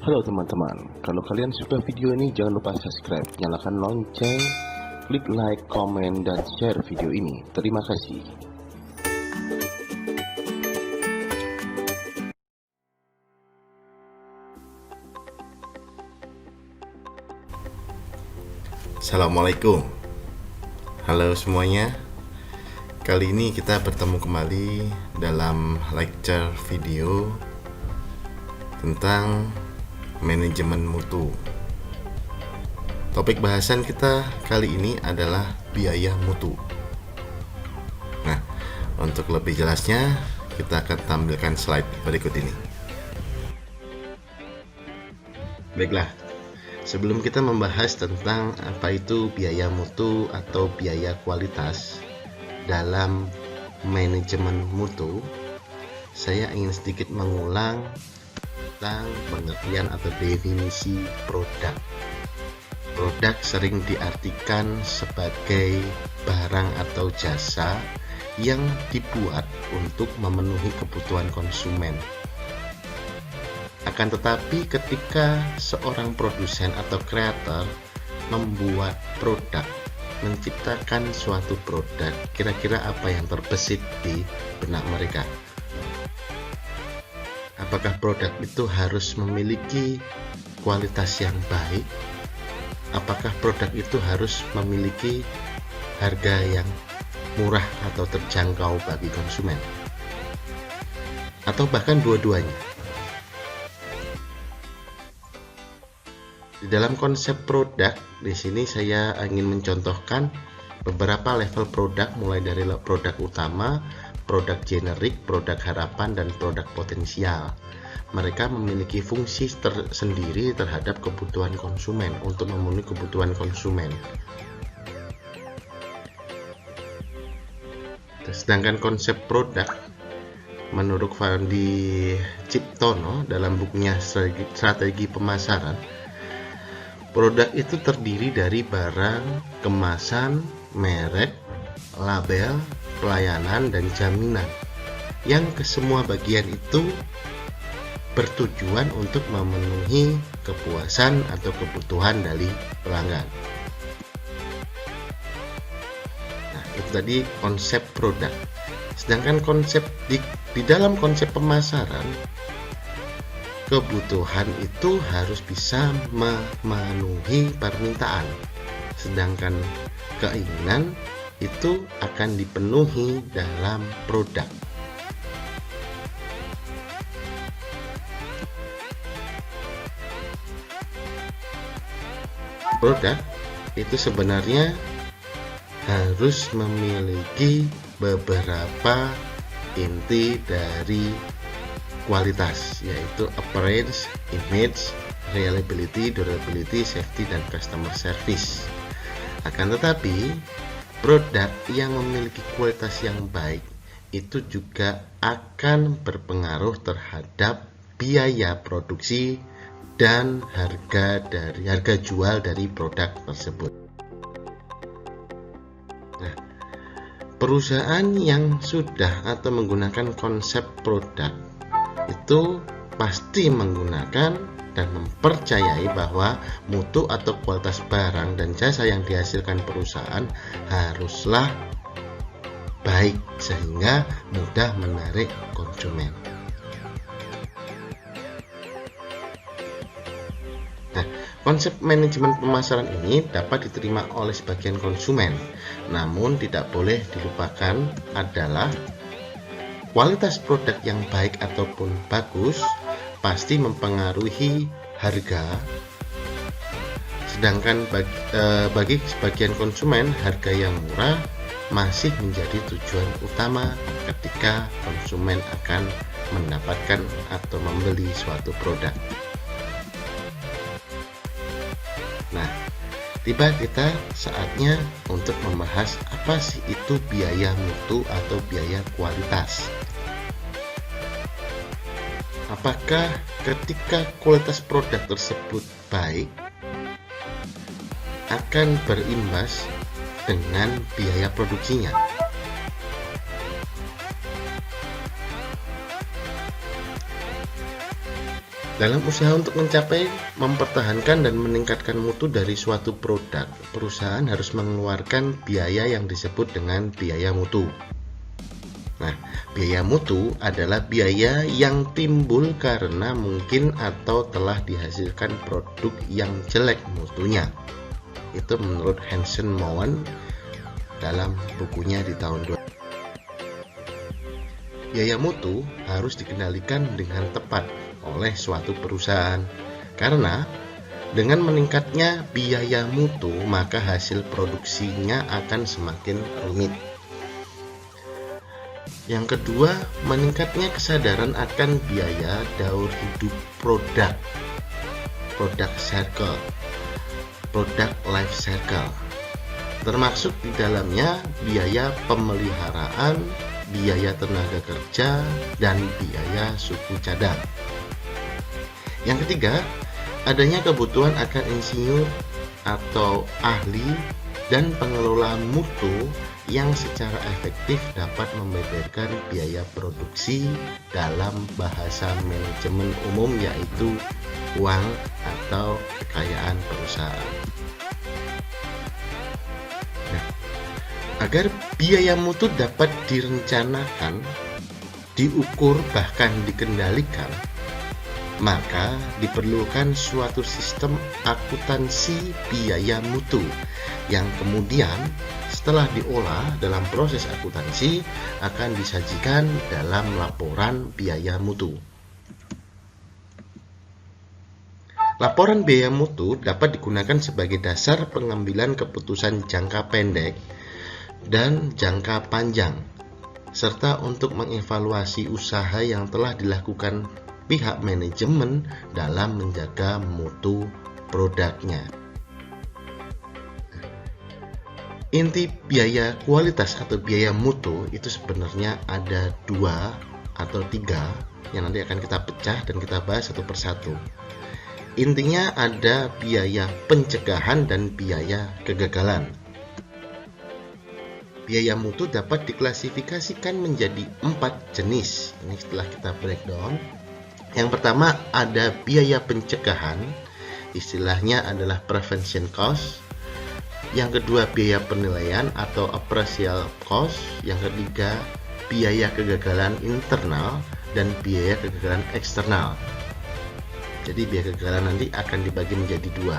Halo teman-teman, kalau kalian suka video ini jangan lupa subscribe, nyalakan lonceng, klik like, komen, dan share video ini. Terima kasih. Assalamualaikum. Halo semuanya. Kali ini kita bertemu kembali dalam lecture video tentang manajemen mutu. Topik bahasan kita kali ini adalah biaya mutu. Nah, untuk lebih jelasnya kita akan tampilkan slide berikut ini. Baiklah, sebelum kita membahas tentang apa itu biaya mutu atau biaya kualitas dalam manajemen mutu, saya ingin sedikit mengulang tentang pengertian atau definisi produk. Produk sering diartikan sebagai barang atau jasa yang dibuat untuk memenuhi kebutuhan konsumen. Akan tetapi ketika seorang produsen atau kreator membuat produk, menciptakan suatu produk, kira-kira apa yang terbesit di benak mereka? Apakah produk itu harus memiliki kualitas yang baik? Apakah produk itu harus memiliki harga yang murah atau terjangkau bagi konsumen? Atau bahkan dua-duanya? Di dalam konsep produk, di sini saya ingin mencontohkan beberapa level produk, mulai dari produk utama, produk generik, produk harapan, dan produk potensial. Mereka memiliki fungsi tersendiri terhadap kebutuhan konsumen, untuk memenuhi kebutuhan konsumen. Sedangkan konsep produk, menurut Fandi Ciptono dalam bukunya Strategi Pemasaran, produk itu terdiri dari barang, kemasan, merek, label, pelayanan, dan jaminan, yang kesemua bagian itu bertujuan untuk memenuhi kepuasan atau kebutuhan dari pelanggan. Nah, itu tadi konsep produk. Sedangkan konsep di dalam konsep pemasaran, kebutuhan itu harus bisa memenuhi permintaan, sedangkan keinginan itu akan dipenuhi dalam produk. Produk itu sebenarnya harus memiliki beberapa inti dari kualitas, yaitu appearance, image, reliability, durability, safety, dan customer service. Akan tetapi, produk yang memiliki kualitas yang baik itu juga akan berpengaruh terhadap biaya produksi dan harga jual dari produk tersebut. Nah, perusahaan yang sudah atau menggunakan konsep produk itu pasti menggunakan dan mempercayai bahwa mutu atau kualitas barang dan jasa yang dihasilkan perusahaan haruslah baik sehingga mudah menarik konsumen. Nah, konsep manajemen pemasaran ini dapat diterima oleh sebagian konsumen, namun tidak boleh dilupakan adalah kualitas produk yang baik ataupun bagus pasti mempengaruhi harga. Sedangkan bagi sebagian konsumen, harga yang murah masih menjadi tujuan utama ketika konsumen akan mendapatkan atau membeli suatu produk. Nah, tiba kita saatnya untuk membahas apa sih itu biaya mutu atau biaya kualitas. Apakah ketika kualitas produk tersebut baik akan berimbas dengan biaya produksinya? Dalam usaha untuk mencapai, mempertahankan dan meningkatkan mutu dari suatu produk, perusahaan harus mengeluarkan biaya yang disebut dengan biaya mutu. Nah, biaya mutu adalah biaya yang timbul karena mungkin atau telah dihasilkan produk yang jelek mutunya. Itu menurut Hansen Moen dalam bukunya di tahun 2000. Biaya mutu harus dikendalikan dengan tepat oleh suatu perusahaan, karena dengan meningkatnya biaya mutu maka hasil produksinya akan semakin rumit. Yang kedua, meningkatnya kesadaran akan biaya daur hidup produk circle, product life cycle, termasuk di dalamnya biaya pemeliharaan, biaya tenaga kerja, dan biaya suku cadang. Yang ketiga, adanya kebutuhan akan insinyur atau ahli dan pengelola mutu yang secara efektif dapat membeberkan biaya produksi dalam bahasa manajemen umum, yaitu uang atau kekayaan perusahaan. Agar biaya mutu dapat direncanakan, diukur, bahkan dikendalikan, maka diperlukan suatu sistem akuntansi biaya mutu yang kemudian setelah diolah dalam proses akuntansi akan disajikan dalam laporan biaya mutu. Laporan biaya mutu dapat digunakan sebagai dasar pengambilan keputusan jangka pendek dan jangka panjang, serta untuk mengevaluasi usaha yang telah dilakukan pihak manajemen dalam menjaga mutu produknya. Inti biaya kualitas atau biaya mutu itu sebenarnya ada 2 atau 3 yang nanti akan kita pecah dan kita bahas satu persatu. Intinya ada biaya pencegahan dan biaya kegagalan. Biaya mutu dapat diklasifikasikan menjadi 4 jenis. Ini setelah kita breakdown. Yang pertama ada biaya pencegahan, istilahnya adalah prevention cost. Yang kedua biaya penilaian atau appraisal cost. Yang ketiga biaya kegagalan internal dan biaya kegagalan eksternal. Jadi biaya kegagalan nanti akan dibagi menjadi 2.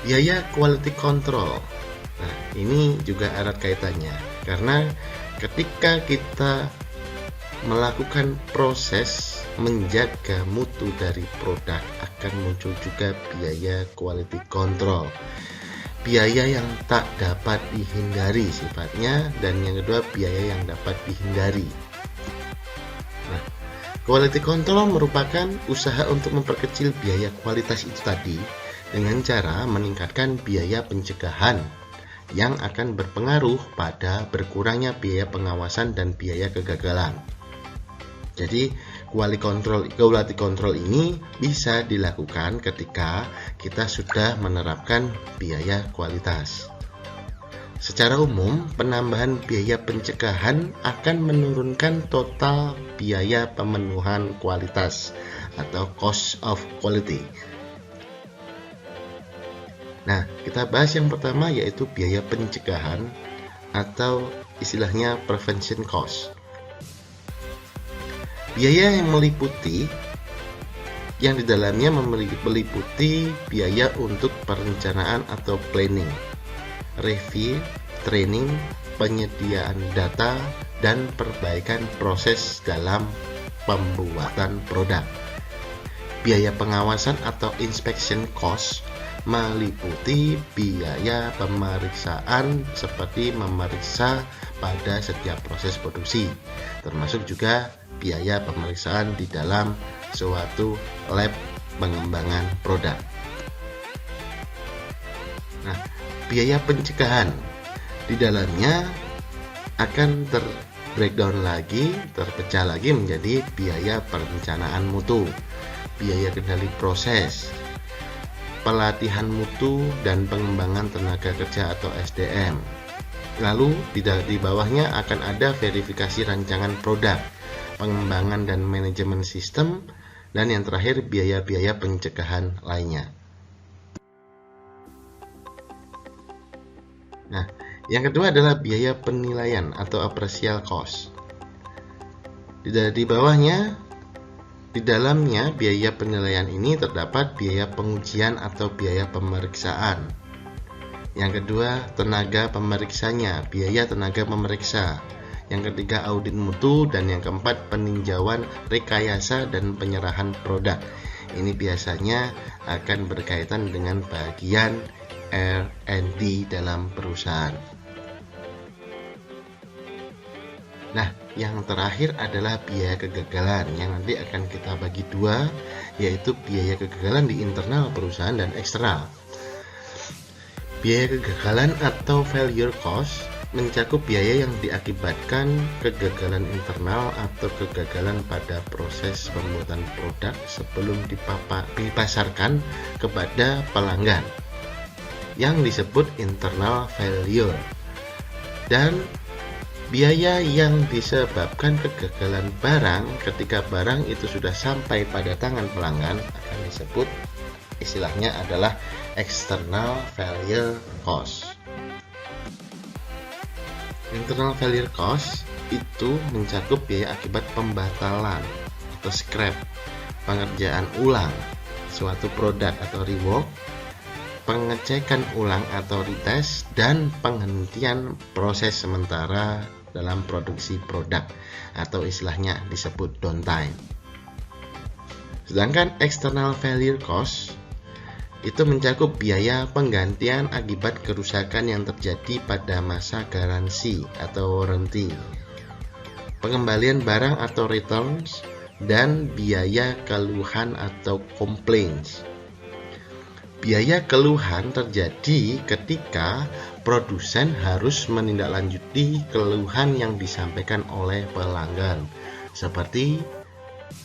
Biaya quality control. Nah, ini juga erat kaitannya, karena ketika kita melakukan proses menjaga mutu dari produk akan muncul juga biaya quality control, biaya yang tak dapat dihindari sifatnya, dan yang kedua biaya yang dapat dihindari. Nah, quality control merupakan usaha untuk memperkecil biaya kualitas itu tadi dengan cara meningkatkan biaya pencegahan yang akan berpengaruh pada berkurangnya biaya pengawasan dan biaya kegagalan. Jadi quality control ini bisa dilakukan ketika kita sudah menerapkan biaya kualitas. Secara umum, penambahan biaya pencegahan akan menurunkan total biaya pemenuhan kualitas atau cost of quality. Nah, kita bahas yang pertama yaitu biaya pencegahan atau istilahnya prevention cost. Biaya yang meliputi yang di dalamnya meliputi biaya untuk perencanaan atau planning, review, training, penyediaan data, dan perbaikan proses dalam pembuatan produk. Biaya pengawasan atau inspection cost meliputi biaya pemeriksaan seperti memeriksa pada setiap proses produksi, termasuk juga biaya pemeriksaan di dalam suatu lab pengembangan produk. Nah, biaya pencegahan di dalamnya akan breakdown lagi, terpecah lagi menjadi biaya perencanaan mutu, biaya kendali proses, pelatihan mutu dan pengembangan tenaga kerja atau SDM. Lalu di bawahnya akan ada verifikasi rancangan produk, pengembangan dan manajemen sistem, dan yang terakhir biaya-biaya pencegahan lainnya. Nah, yang kedua adalah biaya penilaian atau appraisal cost. Di bawahnya, di dalamnya biaya penilaian ini terdapat biaya pengujian atau biaya pemeriksaan. Yang kedua, tenaga pemeriksanya, biaya tenaga pemeriksa. Yang ketiga, audit mutu. Dan yang keempat, peninjauan, rekayasa, dan penyerahan produk. Ini biasanya akan berkaitan dengan bagian R&D dalam perusahaan. Nah, yang terakhir adalah biaya kegagalan yang nanti akan kita bagi dua, yaitu biaya kegagalan di internal perusahaan dan eksternal. Biaya kegagalan atau failure cost mencakup biaya yang diakibatkan kegagalan internal atau kegagalan pada proses pembuatan produk sebelum dipasarkan kepada pelanggan, yang disebut internal failure, dan biaya yang disebabkan kegagalan barang ketika barang itu sudah sampai pada tangan pelanggan akan disebut, istilahnya adalah external failure cost. Internal failure cost itu mencakup biaya akibat pembatalan atau scrap, pengerjaan ulang suatu produk atau rework, pengecekan ulang atau retest, dan penghentian proses sementara dalam produksi produk atau istilahnya disebut downtime. Sedangkan external failure cost itu mencakup biaya penggantian akibat kerusakan yang terjadi pada masa garansi atau warranty, pengembalian barang atau returns, dan biaya keluhan atau complaints. Biaya keluhan terjadi ketika produsen harus menindaklanjuti keluhan yang disampaikan oleh pelanggan, seperti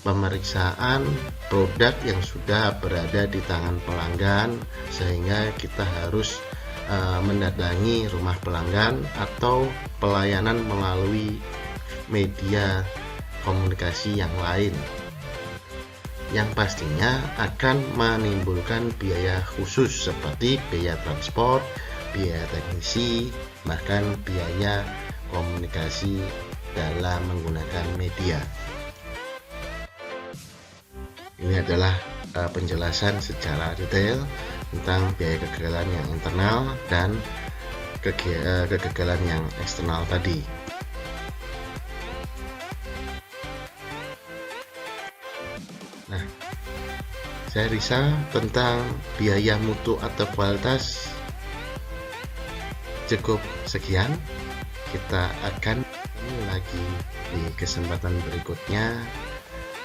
pemeriksaan produk yang sudah berada di tangan pelanggan sehingga kita harus mendatangi rumah pelanggan, atau pelayanan melalui media komunikasi yang lain, yang pastinya akan menimbulkan biaya khusus seperti biaya transport, biaya teknisi, bahkan biaya komunikasi dalam menggunakan media. Ini adalah penjelasan secara detail tentang biaya kegagalan yang internal dan kegagalan yang eksternal tadi. Nah, saya rasa tentang biaya mutu atau kualitas cukup sekian. Kita akan lagi di kesempatan berikutnya,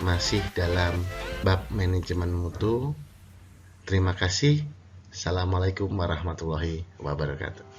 masih dalam bab manajemen mutu. Terima kasih. Assalamualaikum warahmatullahi wabarakatuh.